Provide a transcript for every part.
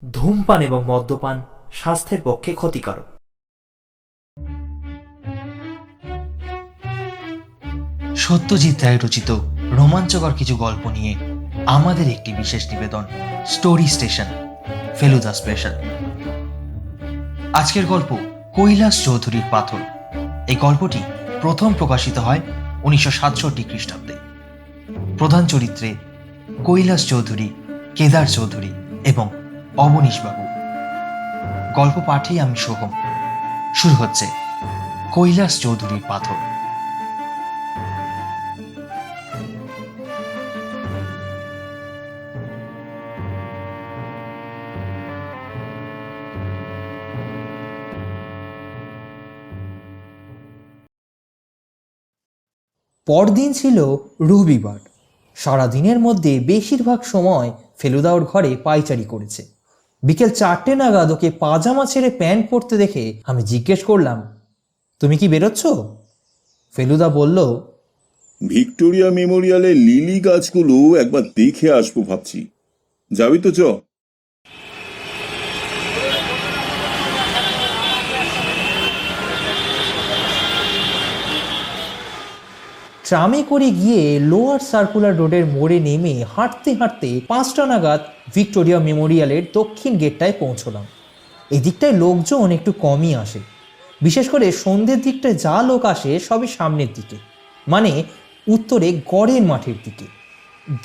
ধূমপান এবং মদ্যপান স্বাস্থ্যের পক্ষে ক্ষতিকারক। সত্যজিৎ রায় রচিত রোমাঞ্চকর কিছু গল্প নিয়ে আমাদের একটি বিশেষ নিবেদন, স্টোরি স্টেশন, ফেলুদা স্পেশাল। আজকের গল্প কৈলাস চৌধুরীর পাথর। এই গল্পটি প্রথম প্রকাশিত হয় 1967 খ্রিস্টাব্দে। প্রধান চরিত্রে কৈলাস চৌধুরী, কেদার চৌধুরী এবং অবনীশবাবু। গল্প পাঠে আমি সোহম। শুরু হচ্ছে কৈলাস চৌধুরীর পাথর। পরদিন ছিল রবিবার। সারাদিনের মধ্যে বেশিরভাগ সময় ফেলুদা ওর ঘরে পায়চারি করেছে। বিকেল 4টে নাগাদ ওকে পাজামা ছেড়ে প্যান্ট পরতে দেখে আমি জিজ্ঞেস করলাম, তুমি কি বেরোচ্ছ? ফেলুদা বলল, ভিক্টোরিয়া মেমোরিয়ালের লিলি গাছগুলো একবার দেখে আসবো ভাবছি। যাবি তো? চ। ট্রামে করে গিয়ে লোয়ার সার্কুলার রোডের মোড়ে নেমে হাঁটতে হাঁটতে 5টা নাগাদ ভিক্টোরিয়া মেমোরিয়ালের দক্ষিণ গেটটায় পৌঁছলাম। এই দিকটায় লোকজন একটু কমই আসে, বিশেষ করে সন্ধ্যের দিকটায় যা লোক আসে সবই সামনের দিকে, মানে উত্তরে গড়ের মাঠের দিকে।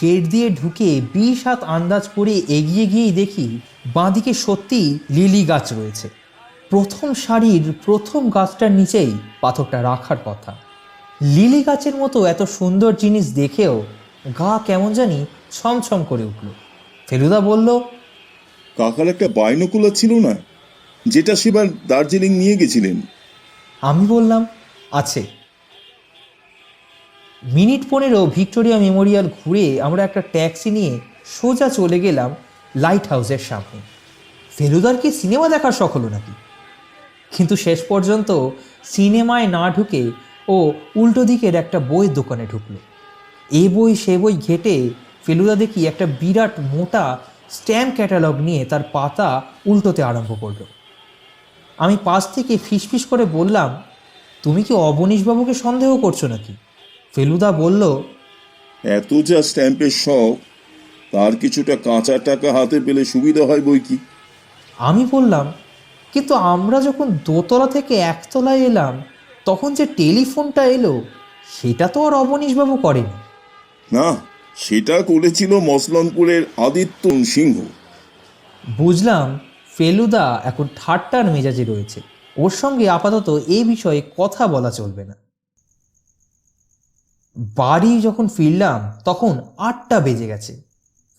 গেট দিয়ে ঢুকে 20 হাত আন্দাজ করে এগিয়ে গিয়েই দেখি বাঁদিকে সত্যি লিলি গাছ রয়েছে। প্রথম সারির প্রথম গাছটার নিচেই পাথরটা রাখার কথা। লিলি গাছের মতো এত সুন্দর জিনিস দেখেও গা কেমন জানি ছমছম করে উঠল। ফেলুদা বলল, কাকার একটা বাইনোকুলার ছিল না, যেটা সেবার দার্জিলিং নিয়ে গেছিলেন? আমি বললাম, আছে। মিনিট 15 ভিক্টোরিয়া মেমোরিয়াল ঘুরে আমরা একটা ট্যাক্সি নিয়ে সোজা চলে গেলাম লাইট হাউসের সামনে। ফেলুদার কি সিনেমা দেখার শখ হলো নাকি? কিন্তু শেষ পর্যন্ত সিনেমায় না ঢুকে ও উল্টো দিকের একটা বইয়ের দোকানে ঢুকলো। এ বই সে বই ঘেটে ফেলুদা দেখি একটা বিরাট মোটা স্ট্যাম্প ক্যাটালগ নিয়ে তার পাতা উল্টোতে আরম্ভ করলো। আমি পাশ থেকে ফিসফিস করে বললাম, তুমি কি অবনীশবাবুকে সন্দেহ করছো নাকি? ফেলুদা বলল, এত যা স্ট্যাম্পের শখ, তার কিছুটা কাঁচা টাকা হাতে পেলে সুবিধা হয় বই কি। আমি বললাম, কিন্তু আমরা যখন দোতলা থেকে একতলায় এলাম তখন যে টেলিফোনটা এলো সেটা তো আর অবনীশবাবু করেনি। না, সেটা করেছিল মসলনপুরের আদিত্য সিংহ। বুঝলাম ফেলুদা এখন ঠাট্টার মেজাজে রয়েছে, ওর সঙ্গে আপাতত এই বিষয়ে কথা বলা চলবে না। বাড়ি যখন ফিরলাম তখন 8টা বেজে গেছে।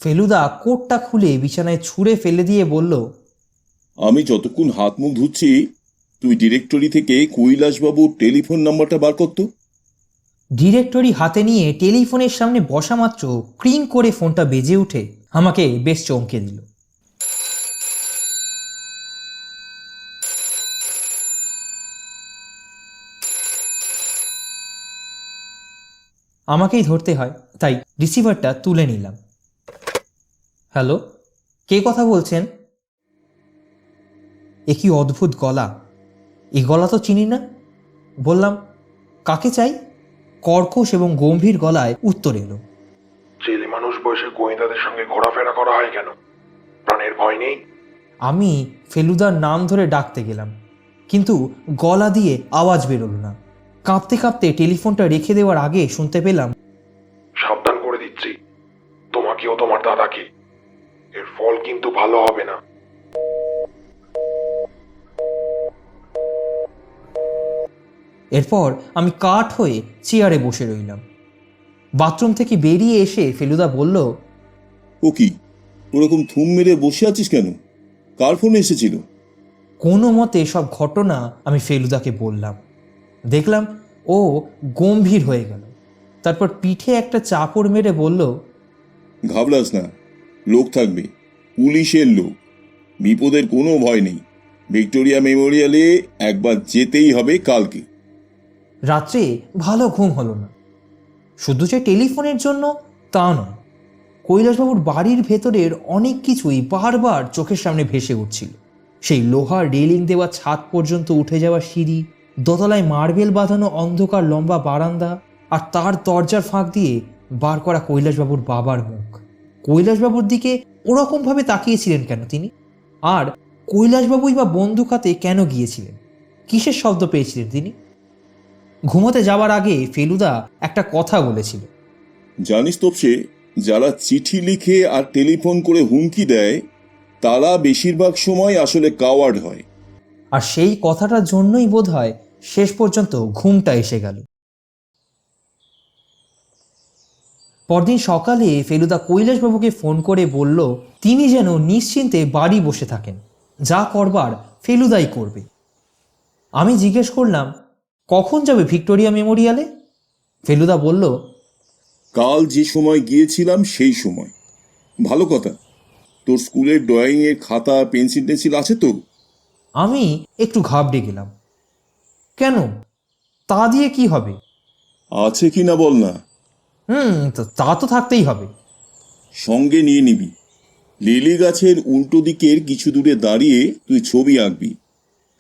ফেলুদা কোটটা খুলে বিছানায় ছুঁড়ে ফেলে দিয়ে বলল, আমি যতক্ষণ হাত মুখ ধুচ্ছি, তুই ডিরেক্টরি থেকে কৈলাসবাবুর টেলিফোন নাম্বারটা বার করতো। ডিরেক্টরি হাতে নিয়ে টেলিফোনের সামনে বসা মাত্র ক্রিং করে ফোনটা বেজে উঠে আমাকে বেশ চমকে দিল। আমাকেই ধরতে হয়, তাই রিসিভারটা তুলে নিলাম। হ্যালো, কে কথা বলছেন? এ কি অদ্ভুত গলা, এই গলা তো চিনি না। বললাম, কাকে চাই? কর্কশ এবং গম্ভীর গলায় উত্তর এলো, ছেলে মানুষ বয়সে গোয়েন্দাদের সঙ্গে ঘোরাফেরা করা হয় কেন? প্রাণের ভয় নেই? আমি ফেলুদার নাম ধরে ডাকতে গেলাম, কিন্তু গলা দিয়ে আওয়াজ বেরোলো না। কাঁপতে কাঁপতে টেলিফোনটা রেখে দেওয়ার আগে শুনতে পেলাম, সাবধান করে দিচ্ছি, তোমাকেও তোমার দাদাকে। এর ফল কিন্তু ভালো হবে না। এরপর আমি কাঠ হয়ে চেয়ারে বসে রইলাম। বাথরুম থেকে বেরিয়ে এসে ফেলুদা বলল, ও কি, ওরকম থুম মেরে বসে আছিস কেন? কার ফোনে এসেছিল? কোনো মতে সব ঘটনা আমি ফেলুদাকে বললাম। দেখলাম ও গম্ভীর হয়ে গেল। তারপর পিঠে একটা চাপড় মেরে বলল, ঘাবড়াস না, লোক থাকবে, পুলিশের লোক। বিপদের কোনো ভয় নেই। ভিক্টোরিয়া মেমোরিয়ালে একবার যেতেই হবে কালকে। রাত্রে ভালো ঘুম হলো না। শুধু যে টেলিফোনের জন্য তা নয়, কৈলাসবাবুর বাড়ির ভেতরের অনেক কিছুই বারবার চোখের সামনে ভেসে উঠছিল। সেই লোহার রেলিং দেওয়া ছাদ পর্যন্ত উঠে যাওয়া সিঁড়ি, দোতলায় মার্বেল বাঁধানো অন্ধকার লম্বা বারান্দা, আর তার দরজার ফাঁক দিয়ে বার করা কৈলাসবাবুর বাবার মুখ। কৈলাসবাবুর দিকে ওরকমভাবে তাকিয়েছিলেন কেন তিনি? আর কৈলাসবাবুই বা বন্দুক হাতে কেন গিয়েছিলেন? কিসের শব্দ পেয়েছিলেন তিনি? ঘুমোতে যাওয়ার আগে ফেলুদা একটা কথা বলেছিল। জানিস তোপসে, যারা চিঠি লিখে আর টেলিফোন করে হুমকি দেয় তারা বেশিরভাগ সময় আসলে কাওয়ার্ড হয়। আর সেই কথাটার জন্যই বোধহয় শেষ পর্যন্ত ঘুমটা এসে গেল। পরদিন সকালে ফেলুদা কৈলাসবাবুকে ফোন করে বলল তিনি যেন নিশ্চিন্তে বাড়ি বসে থাকেন, যা করবার ফেলুদাই করবে। আমি জিজ্ঞেস করলাম, কখন যাবে ভিক্টোরিয়া মেমোরিয়ালে? ফেলুদা বলল, কাল যে সময় গিয়েছিলাম সেই সময়। ভালো কথা, তোর স্কুলের ড্রয়িংয়ের খাতা পেন্সিল টেন্সিল আছে তো? আমি একটু ঘাবড়ে গেলাম। কেন, তা দিয়ে কি হবে? আছে কি না বল না। তা তো থাকতেই হবে। সঙ্গে নিয়ে নিবি। লিলি গাছের উল্টো দিকের কিছু দূরে দাঁড়িয়ে তুই ছবি আঁকবি।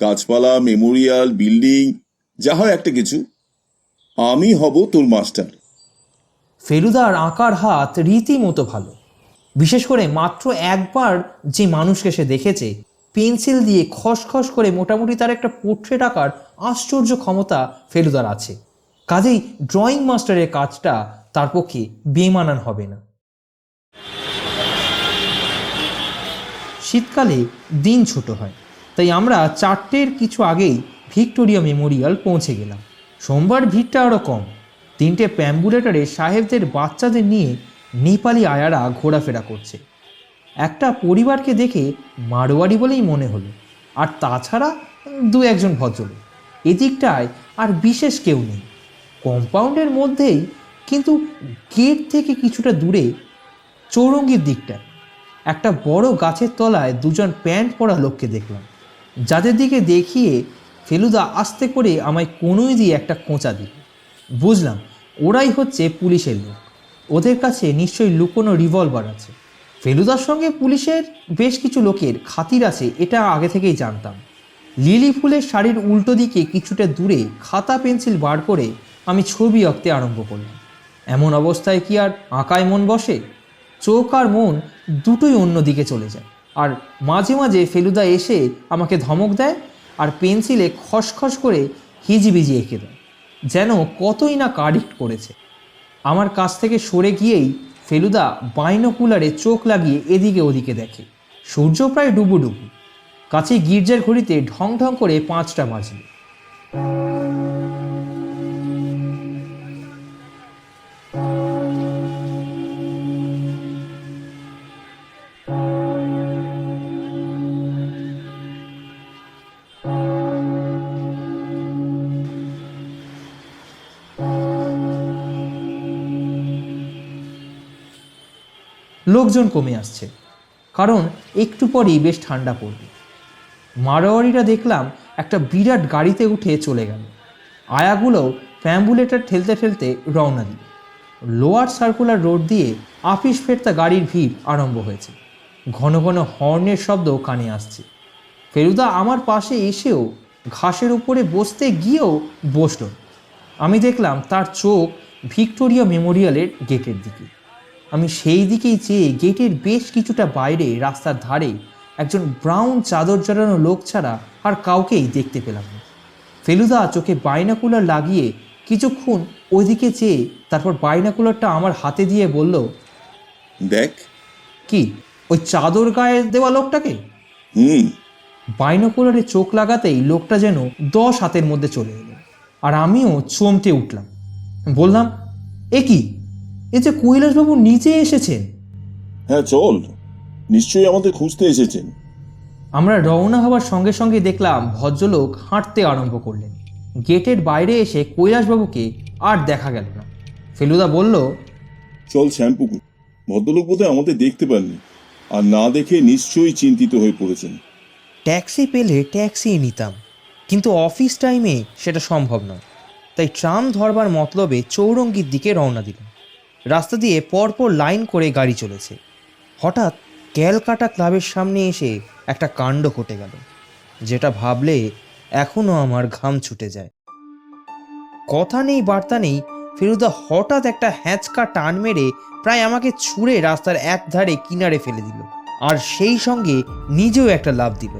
গাছপালা, মেমোরিয়াল, বিল্ডিং, যা হয় একটা কিছু। আমি হব তোর মাস্টার। ফেলুদার আঁকার হাত রীতিমতো ভালো। বিশেষ করে মাত্র একবার যে মানুষকে সে দেখেছে, পেন্সিল দিয়ে খসখস করে মোটামুটি তার একটা পোর্ট্রেট আঁকার আশ্চর্য ক্ষমতা ফেলুদার আছে। কাজেই ড্রয়িং মাস্টারের কাজটা তার পক্ষে বেমানান হবে না। শীতকালে দিন ছোট হয়, তাই আমরা 4টের কিছু আগেই ভিক্টোরিয়া মেমোরিয়াল পৌঁছে গেলাম। সোমবার ভিড়টা আরও কম। 3টে প্যাম্বুলেটারে সাহেবদের বাচ্চাদের নিয়ে নেপালি আয়ারা ঘোরাফেরা করছে। একটা পরিবারকে দেখে মারোয়ারি বলেই মনে হলো, আর তাছাড়া 2-1জন ভদ্রলোক। এদিকটায় আর বিশেষ কেউ নেই। কম্পাউন্ডের মধ্যেই, কিন্তু গেট থেকে কিছুটা দূরে চৌরঙ্গির দিকটায় একটা বড় গাছের তলায় 2জন প্যান্ট পরা লোককে দেখলাম, যাদের দিকে দেখিয়ে ফেলুদা আস্তে করে আমায় কোনোই দিয়ে একটা খোঁচা দিল। বুঝলাম ওরাই হচ্ছে পুলিশের লোক। ওদের কাছে নিশ্চয়ই লুকোনো রিভলভার আছে। ফেলুদার সঙ্গে পুলিশের বেশ কিছু লোকের খাতির আছে, এটা আগে থেকেই জানতাম। লিলি ফুলের শাড়ির উল্টো দিকে কিছুটা দূরে খাতা পেন্সিল বার করে আমি ছবি আঁকতে আরম্ভ করলাম। এমন অবস্থায় কি আর আঁকায় মন বসে? চোখ আর মন দুটোই অন্য দিকে চলে যায়। আর মাঝে মাঝে ফেলুদা এসে আমাকে ধমক দেয় আর পেন্সিলে খসখস করে হিজিবিজি এঁকে দেয়, যেন কতই না কারেক্ট করেছে। আমার কাছ থেকে সরে গিয়েই ফেলুদা বাইনোকুলারে চোখ লাগিয়ে এদিকে ওদিকে দেখে। সূর্য প্রায় ডুবুডুবু। কাছে গির্জার ঘড়িতে ঢং ঢং করে 5টা বাজল। লোকজন কমে আসছে, কারণ একটু পরেই বেশ ঠান্ডা পড়বে। মারোয়ারিরা দেখলাম একটা বিরাট গাড়িতে উঠে চলে গেল। আয়াগুলো প্যাম্বুলেটার ঠেলতে ঠেলতে রওনা দিল। লোয়ার সার্কুলার রোড দিয়ে আপিস ফেরতা গাড়ির ভিড় আরম্ভ হয়েছে। ঘন ঘন হর্নের শব্দ কানে আসছে। ফেলুদা আমার পাশে এসেও ঘাসের উপরে বসতে গিয়েও বসল। আমি দেখলাম তার চোখ ভিক্টোরিয়া মেমোরিয়ালের গেটের দিকে। আমি সেই দিকেই চেয়ে গেটের বেশ কিছুটা বাইরে রাস্তার ধারে একজন ব্রাউন চাদর জড়ানো লোক ছাড়া আর কাউকেই দেখতে পেলাম না। ফেলুদা চোখে বাইনাকুলার লাগিয়ে কিছুক্ষণ ওইদিকে চেয়ে তারপর বাইনাকুলারটা আমার হাতে দিয়ে বলল, দেখ। কি, ওই চাদর গায়ে দেওয়া লোকটাকে? বাইনোকুলারে চোখ লাগাতেই লোকটা যেন 10 হাতের মধ্যে চলে এলো, আর আমিও চমকে উঠলাম। বললাম, এ কি, এ যে কৈলাসবাবু নিচে এসেছেন। হ্যাঁ চল, নিশ্চয়ই আমাদের খুঁজতে এসেছেন। আমরা রওনা হওয়ার সঙ্গে সঙ্গে দেখলাম ভদ্রলোক হাঁটতে আরম্ভ করলেন। গেটের বাইরে এসে কৈলাসবাবুকে আর দেখা গেল না। ফেলুদা বলল, চল শ্যামপুকুর। ভদ্রলোক বোধহয় আমাদের দেখতে পাননি, আর না দেখে নিশ্চয়ই চিন্তিত হয়ে পড়েছেন। ট্যাক্সি পেলে ট্যাক্সি নিতাম, কিন্তু অফিস টাইমে সেটা সম্ভব নয়। তাই ট্রাম ধরবার মতলবে চৌরঙ্গির দিকে রওনা দিলাম। রাস্তা দিয়ে পরপর লাইন করে গাড়ি চলেছে। হঠাৎ ক্যালকাটা ক্লাবের সামনে এসে একটা কাণ্ড ঘটে গেল, যেটা ভাবলে এখনো আমার ঘাম ছুটে যায়। কথা নেই বার্তা নেই, ফেলুদা হঠাৎ একটা হ্যাঁচকা টান মেরে প্রায় আমাকে ছুঁড়ে রাস্তার এক ধারে কিনারে ফেলে দিল, আর সেই সঙ্গে নিজেও একটা লাফ দিল।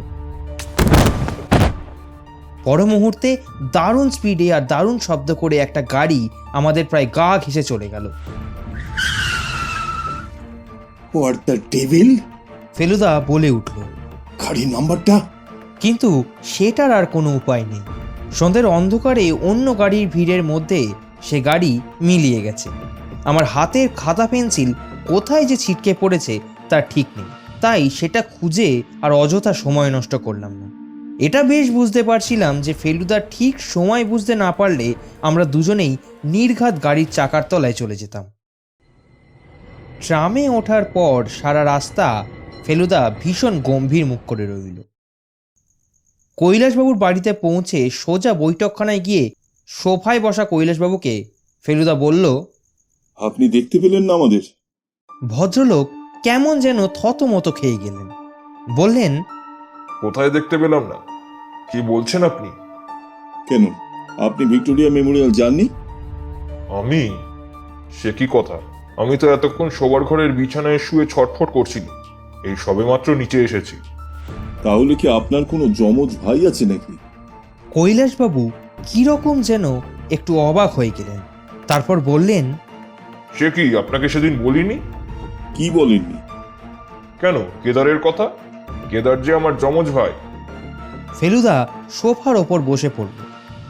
পর মুহূর্তে দারুণ স্পিডে আর দারুণ শব্দ করে একটা গাড়ি আমাদের প্রায় গা ঘেঁষে চলে গেল। What the devil! ফেলুদা বলে উঠল, গাড়ির নাম্বারটা? কিন্তু সেটার আর কোনো উপায় নেই। সন্ধ্যের অন্ধকারে অন্য গাড়ির ভিড়ের মধ্যে সে গাড়ি মিলিয়ে গেছে। আমার হাতের খাতা পেন্সিল কোথায় যে ছিটকে পড়েছে তার ঠিক নেই, তাই সেটা খুঁজে আর অযথা সময় নষ্ট করলাম না। এটা বেশ বুঝতে পারছিলাম যে ফেলুদা ঠিক সময় বুঝতে না পারলে আমরা দুজনেই নির্ঘাত গাড়ির চাকার তলায় চলে যেতাম। ট্রামে ওঠার পর সারা রাস্তা ফেলুদা ভীষণ গম্ভীর মুখ করে রইল। কৈলাসবাবুর বাড়িতে পৌঁছে সোজা বৈঠকখানায় গিয়ে সোফায় বসা কৈলাসবাবুকে ফেলুদা বলল, আপনি দেখতে পেলেন না আমাদের? ভদ্রলোক কেমন যেন থতমত খেয়ে গেলেন। বললেন, কোথায় দেখতে পেলাম না? কি বলছেন আপনি? কেন, আপনি ভিক্টোরিয়া মেমোরিয়াল যাননি? আমি? সে কি কথা? আমি তো এতক্ষণ শোবার ঘরের বিছানায় শুয়ে ছটফট করছিলাম, এই সবেমাত্র নিচে এসেছি। তাহলে কি আপনার কোনো যমজ ভাই আছে নাকি? কৈলাসবাবু কিরকম যেন একটু অবাক হয়ে গেলেন। তারপর বললেন, সে কি, আপনাকে সেদিন বলিনি? কি বলেননি? কেন, কেদারের কথা? কেদার যে আমার যমজ ভাই। ফেলুদা সোফার ওপর বসে পড়ল।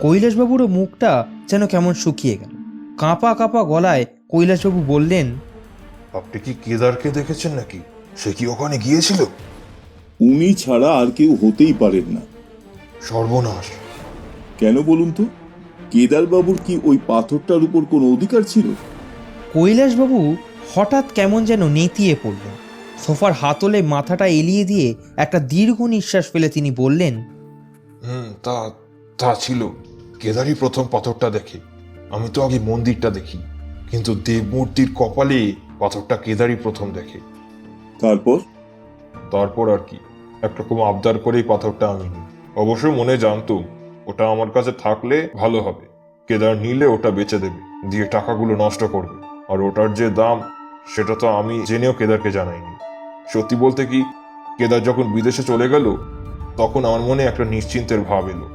কৈলাসবাবুরও মুখটা যেন কেমন শুকিয়ে গেল। কাঁপা কাঁপা গলায় কৈলাসবাবু বললেন, আপনি কি কেদারকে দেখেছেন নাকি? সে কি ওখানে গিয়েছিল? উনি ছাড়া আর কেউ হতেই পারেন না। সর্বনাশ! কেন বলুন তো? কেদারবাবুর কি ওই পাথরটার উপর কোনো অধিকার ছিল? কৈলাসবাবু হঠাৎ কেমন যেন নেতিয়ে পড়লেন। সোফার হাতলে মাথাটা এলিয়ে দিয়ে একটা দীর্ঘ নিঃশ্বাস ফেলে তিনি বললেন, তা তা ছিল। কেদারই প্রথম পাথরটা দেখে। আমি তো আগে মন্দিরটা দেখি, কিন্তু দেবমূর্তির কপালে পাথরটা কেদারই প্রথম দেখে। তারপর আর কি, একরকম আবদার করেই পাথরটা আমি নিই। অবশ্য মনে জানতুম ওটা আমার কাছে থাকলে ভালো হবে। কেদার নিলে ওটা বেচে দেবে, দিয়ে টাকাগুলো নষ্ট করবে। আর ওটার যে দাম, সেটা তো আমি জেনেও কেদারকে জানাইনি। সত্যি বলতে কি, কেদার যখন বিদেশে চলে গেল, তখন আমার মনে একটা নিশ্চিন্তের ভাব এলো।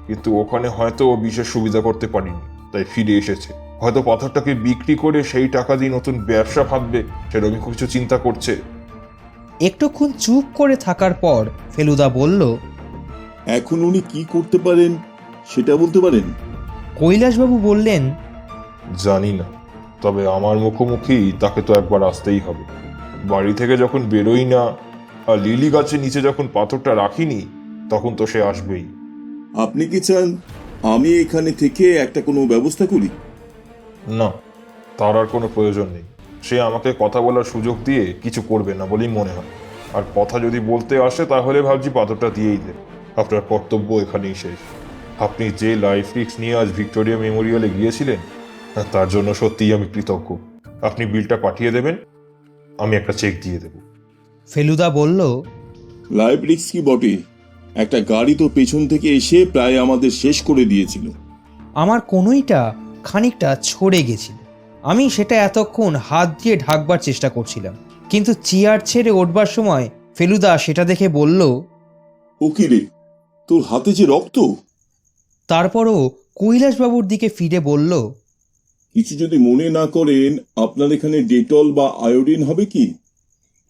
কিন্তু ওখানে হয়তো ও বিশেষ সুবিধা করতে পারিনি, তাই ফিরে এসেছে। হয়তো পাথরটাকে বিক্রি করে সেই টাকা দিয়ে নতুন ব্যবসা ভাববে, সেরকম কিছু চিন্তা করছে। একটুক্ষণ চুপ করে থাকার পর ফেলুদা বলল, এখন উনি কি করতে পারেন সেটা বলতে পারেন? কৈলাসবাবু বললেন, জানি না, তবে আমার মুখোমুখি তাকে তো একবার আসতেই হবে। বাড়ি থেকে যখন বেরোই না, আর লিলি গাছের নিচে যখন পাথরটা রাখিনি, তখন তো সে আসবেই। আপনি কি চান আমি এখানে থেকে একটা কোনো ব্যবস্থা করি? না, তার আর কোনো প্রয়োজন নেই। সে আমাকে কথা বলার সুযোগ দিয়ে কিছু করবে না বলেই মনে হয়। আর কথা যদি বলতে আসে, তাহলে ভাবছি পাথরটা দিয়েই দেবে। আপনার কর্তব্য এখানেই শেষ। আপনি যে লাইফ রিস্ক নিয়ে আজ ভিক্টোরিয়া মেমোরিয়ালে গিয়েছিলেন, তার জন্য সত্যিই আমি কৃতজ্ঞ। আপনি বিলটা পাঠিয়ে দেবেন, আমি একটা চেক দিয়ে দেব। ফেলুদা বলল, লাইফ রিস্ক কি বটে, একটা গাড়ি তো পেছন থেকে এসে প্রায় আমাদের শেষ করে দিয়েছিল। আমার কনুইটা খানিকটা ছড়ে গেছিল। আমি সেটা এতক্ষণ হাত দিয়ে ঢাকবার চেষ্টা করছিলাম, কিন্তু চেয়ার ছেড়ে উঠবার সময় ফেলুদা সেটা দেখে বলল, ও কি রে, তোর হাতে যে রক্ত! তারপরও কৈলাসবাবুর দিকে ফিরে বলল, কিছু যদি মনে না করেন, আপনার এখানে ডেটল বা আয়োডিন হবে কি?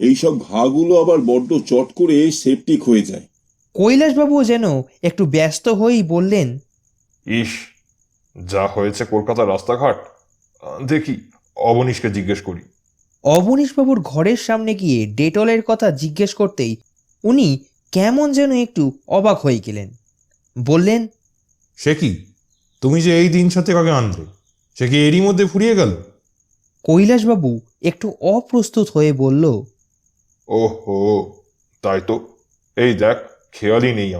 এইসব ঘাগুলো আবার বড্ড চট করে সেপটিক হয়ে যায়। কৈলাসবাবুও যেন একটু ব্যস্ত হয়েই বললেন, ইস, যা হয়েছে কলকাতার রাস্তাঘাট! দেখি, অবনীশকে জিজ্ঞেস করি। অবনীশবাবুর ঘরের সামনে গিয়ে ডেটলের কথা জিজ্ঞেস করতেই উনি কেমন যেন একটু অবাক হয়ে গেলেন। বললেন, সে কি, তুমি যে এই দিন সাথে কাকে আনলে, সে কি এরই মধ্যে ফুরিয়ে গেল? কৈলাসবাবু একটু অপ্রস্তুত হয়ে বলল, ওহো, তাই তো। এই দেখ, খেয়ালই নেই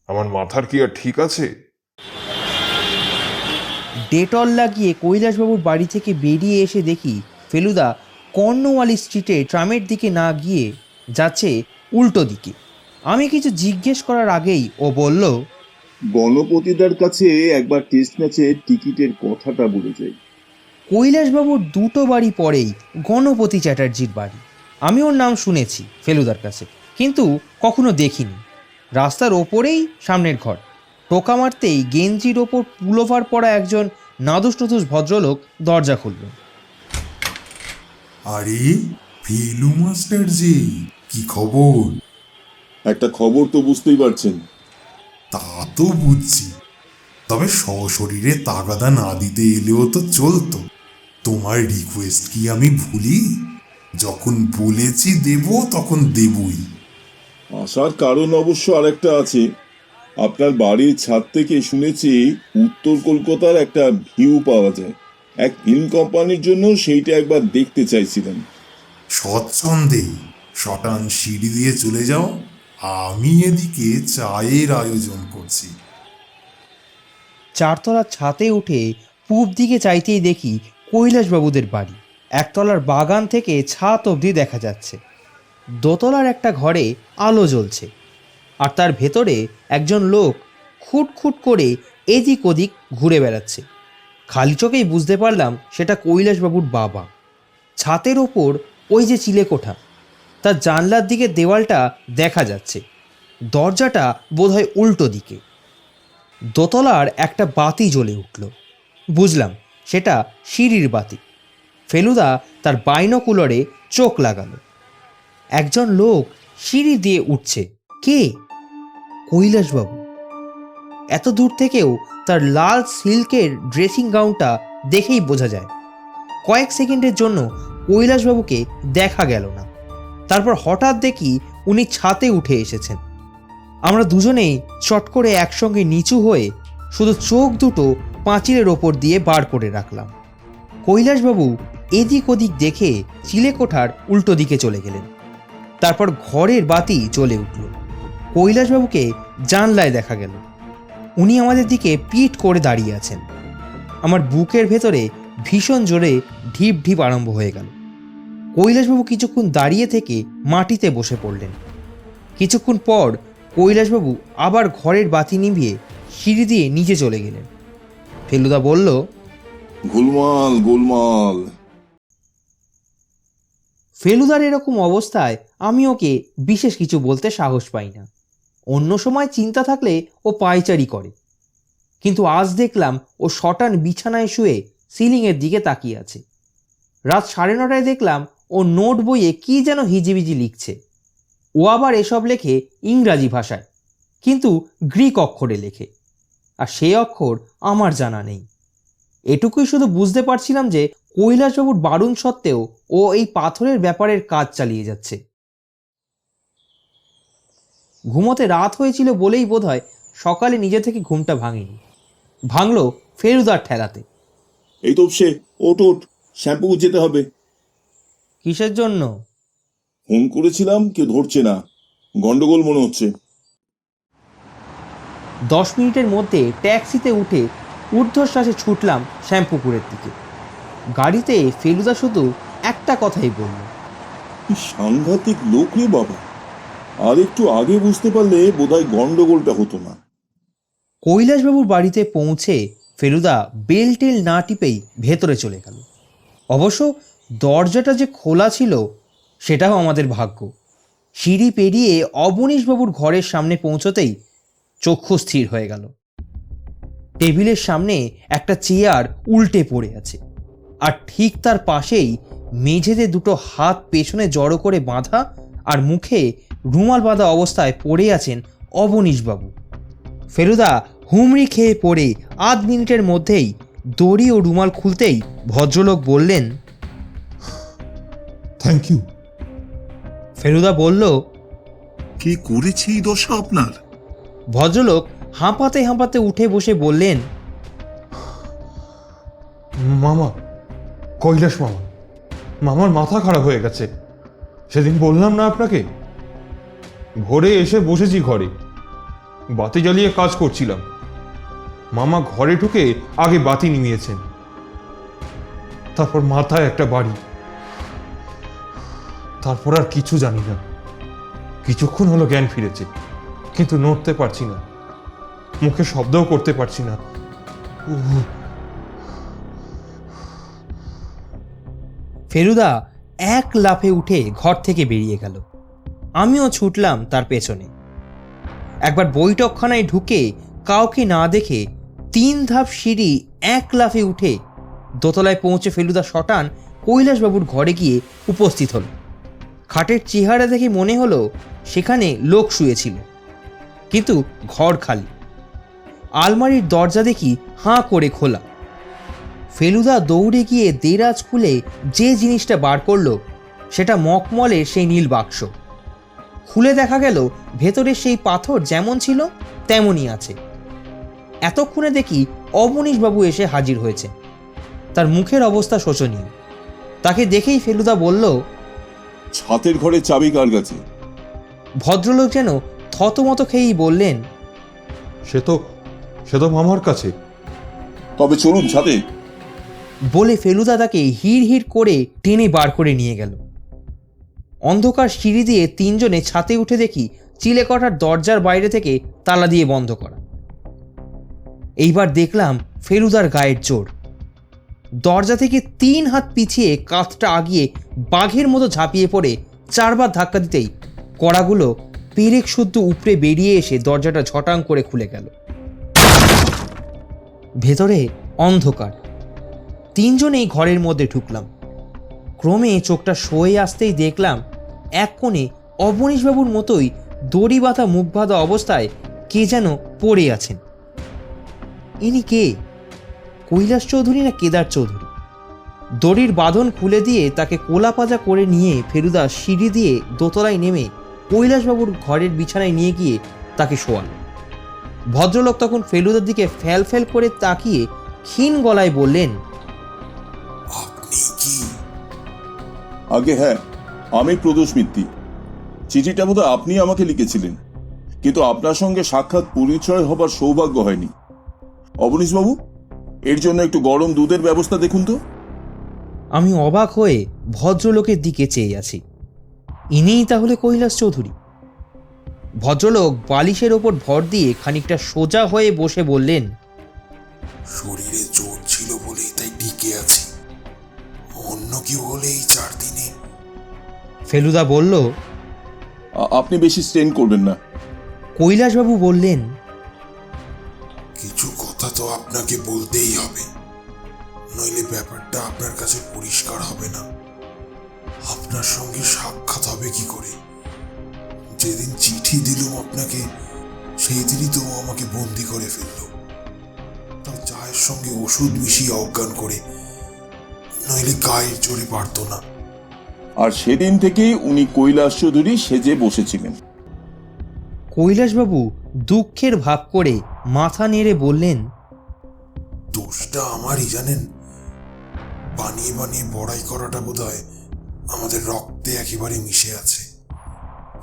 আমার মাথার কি আর ঠিক আছে? ডেটল লাগিয়ে কৈলাসবাবুর বাড়ি থেকে বেরিয়ে এসে দেখি ফেলুদা কর্নওয়ালি স্ট্রিটে ট্রামের দিকে না গিয়ে যাচ্ছে উল্টো দিকে। আমি কিছু জিজ্ঞেস করার আগেই ও বলল, গণপতিদার কাছে একবার টেস্ট ম্যাচের টিকিটের কথাটা বলে যাই। কৈলাসবাবুর দুটো বাড়ি পরেই গণপতি চ্যাটার্জির বাড়ি। আমি ওর নাম শুনেছি ফেলুদার কাছে, কিন্তু কখনো দেখিনি। রাস্তার ওপরেই সামনের ঘর। টোকা মারতেই গেঞ্জির ওপর পুলোভার পরা একজন নাদুস নদুস ভদ্রলোক দরজা খুললেন। আরে ফেলু মাস্টার জি, কি খবর? একটা খবর তো বুঝতেই পারছেন। তা তো বুঝছি, তবে সশরীরে তাগাদা না দিতে এলেও তো চলতো। তোমার রিকোয়েস্ট কি আমি ভুলি? যখন বলেছি দেব তখন দেবই। আসার কারণ অবশ্য আরেকটা আছে। আপনার বাড়ির ছাদ থেকে শুনেছি উত্তর কলকাতার একটা ভিউ পাওয়া যায়। এক ফিল্ম কোম্পানির জন্য সেইটা একবার দেখতে চাইছিলেন। স্বচ্ছন্দে শটান সিঁড়ি দিয়ে চলে যাও, আমি এদিকে চায়ের আয়োজন করছি। চারতলার ছাদে উঠে পূব দিকে চাইতেই দেখি কৈলাসবাবুদের বাড়ি। একতলার বাগান থেকে ছাদ অবধি দেখা যাচ্ছে। দোতলার একটা ঘরে আলো জ্বলছে, আর তার ভেতরে একজন লোক খুটখুট করে এদিক ওদিক ঘুরে বেড়াচ্ছে। খালি চোখেই বুঝতে পারলাম সেটা কৈলাসবাবুর বাবা। ছাতের ওপর ওই যে চিলেকোঠা, তার জানলার দিকে দেওয়ালটা দেখা যাচ্ছে। দরজাটা বোধহয় উল্টো দিকে। দোতলার একটা বাতি জ্বলে উঠল। বুঝলাম সেটা সিঁড়ির বাতি। ফেলুদা তার বাইনোকুলারে চোখ লাগালো। একজন লোক সিঁড়ি দিয়ে উঠছে। কে? কৈলাসবাবু। এত দূর থেকেও তার লাল সিল্কের ড্রেসিং গাউনটা দেখেই বোঝা যায়। কয়েক সেকেন্ডের জন্য কৈলাসবাবুকে দেখা গেল না। তারপর হঠাৎ দেখি উনি ছাতে উঠে এসেছেন। আমরা দুজনেই চট করে একসঙ্গে নিচু হয়ে শুধু চোখ দুটো পাঁচিলের ওপর দিয়ে বার করে রাখলাম। কৈলাসবাবু এদিক ওদিক দেখে চিলেকোঠার উল্টো দিকে চলে গেলেন। তারপর ঘরের বাতি জ্বলে উঠল। কৈলাসবাবুকে জানলায় দেখা গেল। উনি আমাদের দিকে পিঠ করে দাঁড়িয়ে আছেন। আমার বুকের ভেতরে ভীষণ জোরে ঢিপ ঢিপ আরম্ভ হয়ে গেল। কৈলাসবাবু কিছুক্ষণ দাঁড়িয়ে থেকে মাটিতে বসে পড়লেন। কিছুক্ষণ পর কৈলাসবাবু আবার ঘরের বাতি নিভিয়ে সিঁড়ি দিয়ে নিচে চলে গেলেন। ফেলুদা বলল, গোলমাল গোলমাল। ফেলুদার এরকম অবস্থায় আমি ওকে বিশেষ কিছু বলতে সাহস পাই না। অন্য সময় চিন্তা থাকলে ও পায়চারি করে, কিন্তু আজ দেখলাম ও শটান বিছানায় শুয়ে সিলিংয়ের দিকে তাকিয়ে আছে। রাত 9:30টায় দেখলাম ও নোট বইয়ে কি যেন হিজিবিজি লিখছে। ও আবার এসব লেখে ইংরাজি ভাষায়, কিন্তু গ্রিক অক্ষরে লেখে, আর সেই অক্ষর আমার জানা নেই। এটুকুই শুধু বুঝতে পারছিলাম যে কৈলাসবাবুর বারণ সত্ত্বেও ও এই পাথরের ব্যাপারের কাজ চালিয়ে যাচ্ছে। ঘুমোতে রাত হয়েছিল বলেই বোধহয় সকালে নিজে থেকে ঘুমটা ভাঙেনি। ভাঙল ফেলুদার ঠেলাতে। এই তো সে, ওট ওট, শ্যাম্পু যেতে হবে। কিসের জন্য? ফোন করেছিলাম, কেউ ধরছে না। গন্ডগোল মনে হচ্ছে। 10 মিনিটের মধ্যে ট্যাক্সিতে উঠে ঊর্ধ্বশ্বাসে ছুটলাম শ্যাম্পুপুরের দিকে। গাড়িতে ফেলুদা শুধু একটা কথাই বলল, কি সাংঘাতিক লোক রে বাবা। আর একটু আগে বুঝতে পারলে বোধহয় গন্ডগোলটা হতো না। কৈলাসবাবুর বাড়িতে পৌঁছে ফেলুদা বেল টেল না টিপেই ভেতরে চলে গেল। অবশ্য দরজাটা যে খোলা ছিল সেটাও আমাদের ভাগ্য। সিঁড়ি পেরিয়ে অবনীশবাবুর ঘরের সামনে পৌঁছতেই চক্ষু স্থির হয়ে গেল। টেবিলের সামনে একটা চেয়ার উল্টে পড়ে আছে, আর ঠিক তার পাশেই মেঝেতে দুটো হাত পেছনে জড়ো করে বাঁধা আর মুখে রুমাল বাঁধা অবস্থায় পড়ে আছেন অবনীশবাবু। ফেলুদা হুমড়ি খেয়ে পড়ে আধ মিনিটের মধ্যেই দড়ি ও রুমাল খুলতেই ভদ্রলোক বললেন, থ্যাংক ইউ। ফেলুদা বলল, কে করেছে এই দশা আপনার? ভদ্রলোক হাঁপাতে হাঁপাতে উঠে বসে বললেন, মামা, কৈলাস মামা। মামার মাথা খারাপ হয়ে গেছে। সেদিন বললাম না আপনাকে? ভোরে এসে বসেছি ঘরে, বাতি জ্বালিয়ে কাজ করছিলাম। মামা ঘরে ঢুকে আগে বাতি নিভিয়েছেন, তারপর মাথায় একটা বাড়ি, তারপর আর কিছু জানি না। কিছুক্ষণ হলো জ্ঞান ফিরেছে, কিন্তু নড়তে পারছি না, মুখে শব্দও করতে পারছি না। উহ, ফেলুদা এক লাফে উঠে ঘর থেকে বেরিয়ে গেল। আমিও ছুটলাম তার পেছনে। একবার বৈঠকখানায় ঢুকে কাউকে না দেখে 3 ধাপ সিঁড়ি এক লাফে উঠে দোতলায় পৌঁছে ফেলুদা শটান কৈলাসবাবুর ঘরে গিয়ে উপস্থিত হল। খাটের চেহারা দেখে মনে হলো সেখানে লোক শুয়েছিল, কিন্তু ঘর খালি। আলমারির দরজা দেখি হাঁ করে খোলা। ফেলুদা দৌড়ে গিয়ে দেরাজ খুলে যে জিনিসটা বার করলো সেটা মকমলের সেই নীল বাক্স। খুলে দেখা গেল ভেতরে সেই পাথর যেমন ছিল তেমনই আছে। এতক্ষণে দেখি অবনীশবাবু এসে হাজির হয়েছে। তার মুখের অবস্থা শোচনীয়। তাকে দেখেই ফেলুদা বলল, ছাতের ঘরে চাবি কার কাছে? ভদ্রলোক যেন থতমত খেয়েই বললেন, সে তো মামার কাছে। তবে চলুন ছাদে। বলে ফেলুদা তাকে হিড় হিড় করে টেনে বার করে নিয়ে গেল। অন্ধকার সিঁড়ি দিয়ে 3 জনে ছাতে উঠে দেখি চিলেকটার দরজার বাইরে থেকে তালা দিয়ে বন্ধ করা। এইবার দেখলাম ফেলুদার গায়ের জোর। দরজা থেকে 3 হাত পিছিয়ে কাঁধটা আগিয়ে বাঘের মতো ঝাঁপিয়ে পড়ে 4 বার ধাক্কা দিতেই কড়াগুলো পেরেক শুদ্ধ উপড়ে বেরিয়ে এসে দরজাটা ঝটাং করে খুলে গেল। ভেতরে অন্ধকার। 3 জনেই ঘরের মধ্যে ঢুকলাম। ক্রমে চোখটা সয়ে আসতেই দেখলাম এক কোণে অবনীশবাবুর মতোই দড়ি বাঁধা মুখ বাঁধা অবস্থায় কে যেন পড়ে আছেন। ইনি কে? কৈলাস চৌধুরী না কেদার চৌধুরী? দড়ির বাঁধন খুলে দিয়ে তাকে কোলাপাজা করে নিয়ে ফেলুদা সিঁড়ি দিয়ে দোতলায় নেমে কৈলাসবাবুর ঘরের বিছানায় নিয়ে গিয়ে তাকে শোয়াল। ভদ্রলোক তখন ফেলুদার দিকে ফ্যাল ফ্যাল করে তাকিয়ে ক্ষীণ গলায় বললেন, আপনি কি? আগে হ্যাঁ, আমি প্রদোষ মিত্তি। চিঠিটা বোধহয় আপনি আমাকে লিখেছিলেন, কিন্তু আপনার সঙ্গে সাক্ষাৎ পরিচয় হবার সৌভাগ্য হয়নি। অবনীশবাবু, এর জন্য একটু গরম দুধের ব্যবস্থা দেখুন তো। আমি অবাক হয়ে ভদ্রলোকের দিকে চেয়ে আছি। ইনিই তাহলে কৈলাস চৌধুরী? ভদ্রলোক বালিশের ওপর ভর দিয়ে খানিকটা সোজা হয়ে বসে বললেন, শরীরে জোর ছিল বলেই তাই টিকে আছি, অন্য কেউ হলে এই 4 দিনে। ফেলুদা বলল, আপনি বেশি স্ট্রেন করবেন না। কৈলাসবাবু বললেন, কিছু কথা তো আপনাকে বলতেই হবে, নইলে ব্যাপারটা আপনার কাছে পরিষ্কার হবে না। আপনার সঙ্গে সাক্ষাৎ হবে কি করে? যেদিন চিঠি দিলুম আপনাকে, সেই দিনই তো ও আমাকে বন্দি করে ফেলল। তার চায়ের সঙ্গে ওষুধ মিশিয়ে অজ্ঞান করে, নইলে গায়ের জোরে পারত না। আর সেদিন থেকেই উনি কৈলাস চৌধুরী সেজে বসেছিলেন। কৈলাসবাবু দুঃখের ভাব করে মাথা নেড়ে বললেন, দোষটা আমারই জানেন। বানিয়ে বানিয়ে বড়াই করাটা বোধহয় আমাদের রক্তে একেবারে মিশে আছে।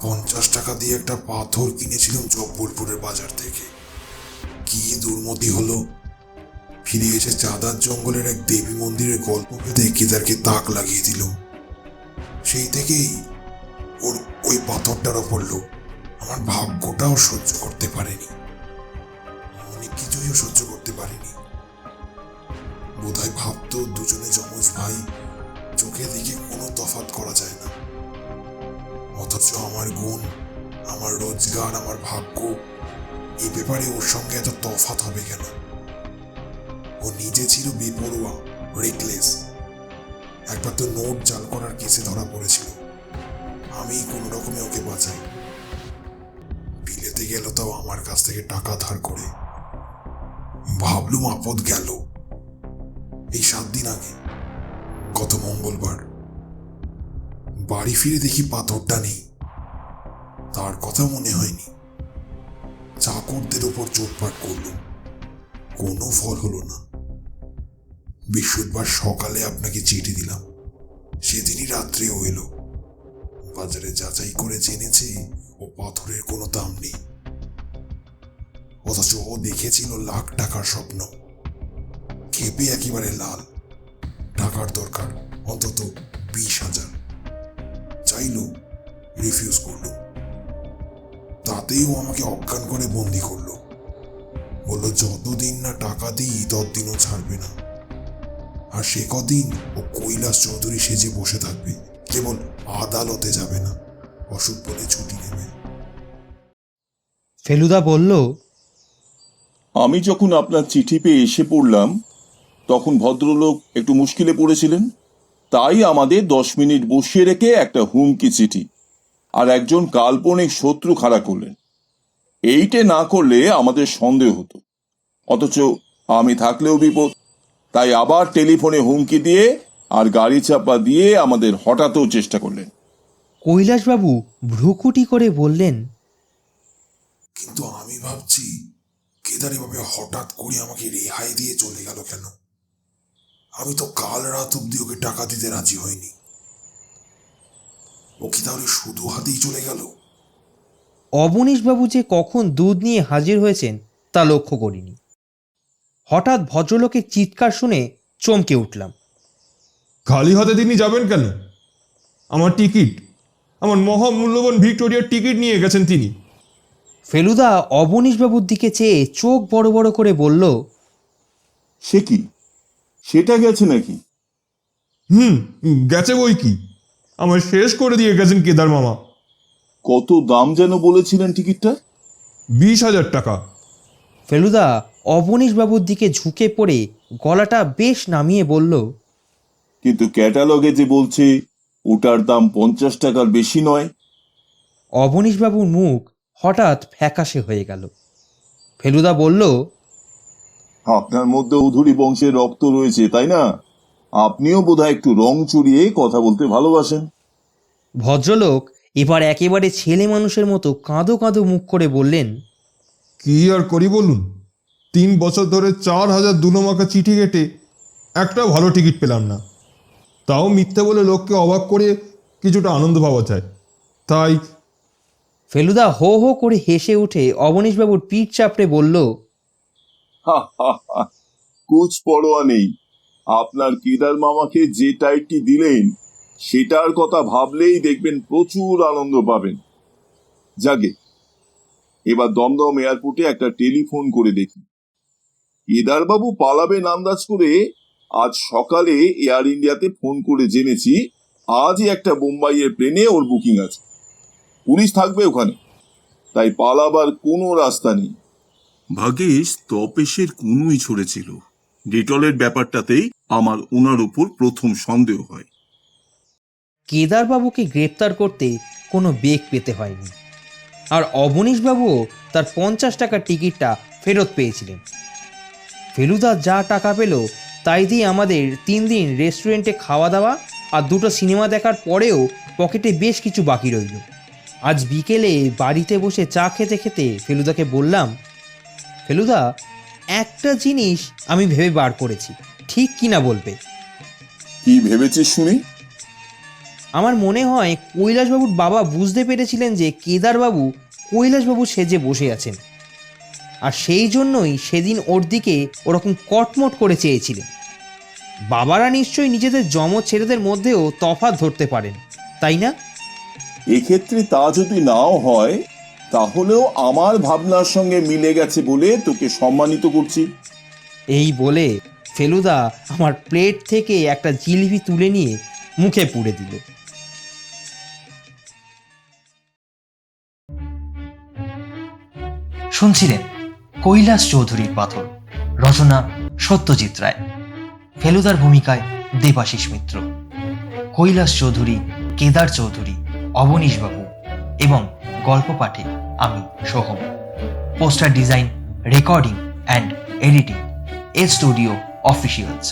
50 টাকা দিয়ে একটা পাথর কিনেছিলাম জব্বলপুরের বাজার থেকে। কি দুর্মতি হলো, ফিরে এসে চাঁদার জঙ্গলের এক দেবী মন্দিরের গল্প পেতে কেদারকে তাক লাগিয়ে দিল। সেই থেকেই ওর ওই পাথরটার ওপর লোক। আমার ভাগ্যটাও সহ্য করতে পারেনি, অনেক কিছুইও সহ্য করতে পারেনি। বোধহয় ভাবতো দুজনে যমজ ভাই, চোখে দেখে কোনো তফাৎ করা যায় না। অথচ আমার গুণ, আমার রোজগার, আমার ভাগ্য, এই ব্যাপারে ওর সঙ্গে এত তফাৎ হবে কেন? ও নিজে ছিল বেপরোয়া, রেকলেস। একবার তো নোট জাল করার কেসে ধরা পড়েছিল। আমি কোনো রকমে ওকে বাঁচাই। বিলেতে গেল তাও আমার কাছ থেকে টাকা ধার করে। ভাবলুম আপদ গেল। এই 7 দিন আগে, গত মঙ্গলবার, বাড়ি ফিরে দেখি পাথরটা নেই। তার কথা মনে হয়নি। চাকরদের ওপর চোটপাট করলুম, কোনো ফল হলো না। বৃহস্পতিবার সকালে আপনাকে চিঠি দিলাম, সেদিনই রাত্রেও এলো। বাজারে যাচাই করে জেনেছে ও পাথরের কোনো দাম নেই, অথচ ও দেখেছিল লাখ টাকার স্বপ্ন। ক্ষেপে একেবারে লাল। টাকার দরকার অন্তত 20,000। চাই চাইলো, রিফিউজ করলো। তাতেই ও আমাকে অজ্ঞান করে বন্দি করলো। বললো যতদিন না টাকা দিই ততদিনও ছাড়বে না। আর সে কদিন ও কৈলাস চৌধুরী সেজে বসে থাকবে, কেবল আদালতে যাবে না, অসুখ বলে ছুটি নেবে। ফেলুদা বলল, আমি যখন আপনার চিঠি পেয়ে এসে পড়লাম তখন ভদ্রলোক একটু মুশকিলে পড়েছিলেন, তাই আমাদের 10 মিনিট বসিয়ে রেখে একটা হুমকি চিঠি আর একজন কাল্পনিক শত্রু খাড়া করলেন। এইটে না করলে আমাদের সন্দেহ হতো, অথচ আমি থাকলেও বিপদ। তাই আবার টেলিফোনে হুমকি দিয়ে আর গাড়ি চাপা দিয়ে আমাদের হঠাৎও চেষ্টা করলেন। কৈলাসবাবু ভ্রুকুটি করে বললেন, কিন্তু আমি ভাবছি কেদার এভাবে হঠাৎ করে আমাকে রেহাই দিয়ে চলে গেল কেন? আমি তো কাল রাত অব্দি ওকে টাকা দিতে রাজি হইনি। ও কি তাহলে শুধু হাতেই চলে গেল? অবনীশবাবু যে কখন দুধ নিয়ে হাজির হয়েছেন তা লক্ষ্য করিনি। হঠাৎ ভদ্রলোকের চিৎকার শুনে চমকে উঠলাম। খালি হাতে তিনি যাবেন কেন? আমার টিকিট, আমার মহামূল্যবান ভিক্টোরিয়ার টিকিট নিয়ে গেছেন তিনি। ফেলুদা অবনীশবাবুর দিকে চেয়ে চোখ বড় বড় করে বলল, সে কি, সেটা গেছে নাকি? গেছে বই কি, আমার শেষ করে দিয়ে গেছেন কেদার মামা। কত দাম যেন বলেছিলেন টিকিটটা? 20,000 টাকা। ফেলুদা অবনীশবাবুর দিকে ঝুঁকে পড়ে গলাটা বেশ নামিয়ে বলল, কিন্তু ক্যাটালগে যে বলছে ওটার দাম 50 টাকার বেশি নয়। অবনীশবাবুর মুখ হঠাৎ ফ্যাকাশে হয়ে গেল। ফেলুদা বলল, আপনার মধ্যে অধুরি বংশের রক্ত রয়েছে, তাই না? আপনিও বোধহয় একটু রং চড়িয়ে কথা বলতে ভালোবাসেন। ভদ্রলোক এবার একেবারে ছেলে মানুষের মতো কাঁদো কাঁদো মুখ করে বললেন, কি আর করি বলুন, 3 বছর ধরে 4,000 দুলোমাকা চিঠি কেটে একটা ভালো টিকিট পেলাম না। তাও মিথ্যে বলে লোককে অবাক করে কিছুটা আনন্দ পাওয়া যায়, তাই। ফেলুদা হো হো করে হেসে উঠে অবনীশবাবুর পিঠ চাপড়ে বলল, কুছ পরোয়া নেই। আপনার কেদার মামাকে যে টাইটটি দিলেন সেটার কথা ভাবলেই দেখবেন প্রচুর আনন্দ পাবেন। যাগে, এবার দমদম এয়ারপোর্টে একটা টেলিফোন করে দেখি। কেদারবাবু পালাবেন আন্দাজ করে আজ সকালে এয়ার ইন্ডিয়াতে ফোন করে জেনেছি আজই একটা বোম্বাইয়ের প্লেনে ওর বুকিং আছে। পুলিশ থাকবে ওখানে, তাই পালাবার কোনো রাস্তা নেই। ভাগ্যিস তপেশের কোনোই ছড়েছিল। ডেটলের ব্যাপারটাতেই আমার ওনার উপর প্রথম সন্দেহ হয়। কেদারবাবুকে গ্রেপ্তার করতে কোনো বেগ পেতে হয়নি, আর অবনীশবাবুও তার 50 টাকার টিকিটটা ফেরত পেয়েছিলেন। ফেলুদা যা টাকা পেল তাই দিয়ে আমাদের 3 দিন রেস্টুরেন্টে খাওয়া দাওয়া আর 2টো সিনেমা দেখার পরেও পকেটে বেশ কিছু বাকি রইল। আজ বিকেলে বাড়িতে বসে চা খেতে খেতে ফেলুদাকে বললাম, ফেলুদা, একটা জিনিস আমি ভেবে বার করেছি, ঠিক কিনা বলবে? কি ভেবেছিস শুনি? আমার মনে হয় কৈলাসবাবুর বাবা বুঝতে পেরেছিলেন যে কেদারবাবু কৈলাসবাবু সেজে বসে আছেন, আর সেই জন্যই সেদিন ওর দিকে ওরকম কটমট করে চেয়েছিলেন। বাবারা নিশ্চয়ই নিজেদের যমজ ছেলেদের মধ্যেও তফাৎ ধরতে পারেন, তাই না? এক্ষেত্রে তা যদি নাও হয় তাহলেও আমার ভাবনার সঙ্গে মিলে গেছে বলে তোকে সম্মানিত করছি। এই বলে ফেলুদা আমার প্লেট থেকে একটা জিলিপি তুলে নিয়ে মুখে পুরে দিল। শুনছিলেন কৈলাস চৌধুরীর পাথর, রচনা সত্যজিৎ রায়, ফেলুদার ভূমিকায় দেবাশিস মিত্র, কৈলাস চৌধুরী, কেদার চৌধুরী, অবনীশবাবু এবং গল্প পাঠে আমি Soham. Poster design, recording and editing A studio officials.